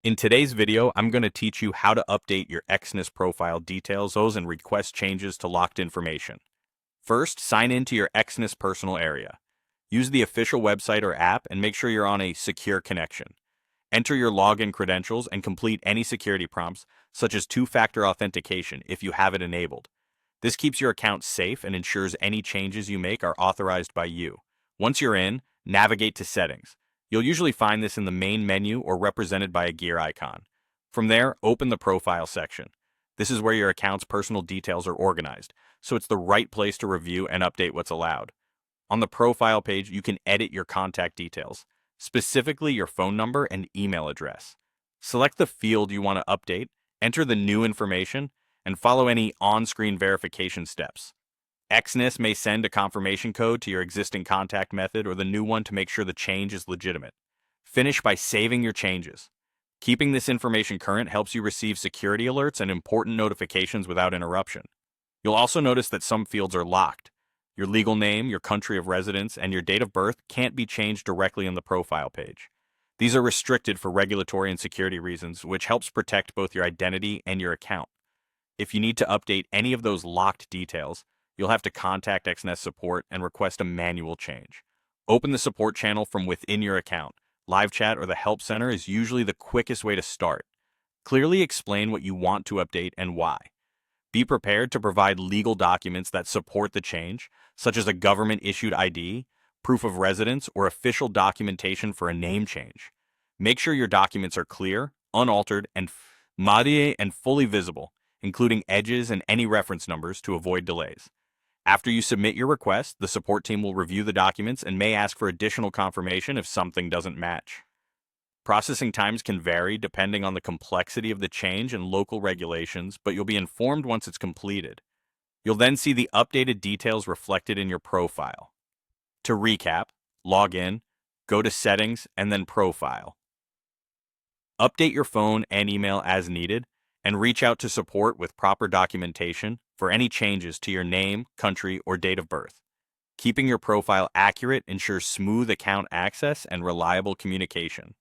In today's video, I'm going to teach you how to update your Exness profile details and request changes to locked information. First, sign into your Exness personal area. Use the official website or app and make sure you're on a secure connection. Enter your login credentials and complete any security prompts, such as two-factor authentication if you have it enabled. This keeps your account safe and ensures any changes you make are authorized by you. Once you're in, navigate to Settings. You'll usually find this in the main menu or represented by a gear icon. From there, open the Profile section. This is where your account's personal details are organized, so it's the right place to review and update what's allowed. On the Profile page, you can edit your contact details, specifically your phone number and email address. Select the field you want to update, enter the new information, and follow any on-screen verification steps. Exness may send a confirmation code to your existing contact method or the new one to make sure the change is legitimate. Finish by saving your changes. Keeping this information current helps you receive security alerts and important notifications without interruption. You'll also notice that some fields are locked. Your legal name, your country of residence, and your date of birth can't be changed directly on the profile page. These are restricted for regulatory and security reasons, which helps protect both your identity and your account. If you need to update any of those locked details, you'll have to contact Exness support and request a manual change. Open the support channel from within your account. Live chat or the help center is usually the quickest way to start. Clearly explain what you want to update and why. Be prepared to provide legal documents that support the change, such as a government-issued ID, proof of residence, or official documentation for a name change. Make sure your documents are clear, unaltered, and fully visible, including edges and any reference numbers to avoid delays. After you submit your request, the support team will review the documents and may ask for additional confirmation if something doesn't match. Processing times can vary depending on the complexity of the change and local regulations, but you'll be informed once it's completed. You'll then see the updated details reflected in your profile. To recap, log in, go to Settings, and then Profile. Update your phone and email as needed, and reach out to support with proper documentation for any changes to your name, country, or date of birth. Keeping your profile accurate ensures smooth account access and reliable communication.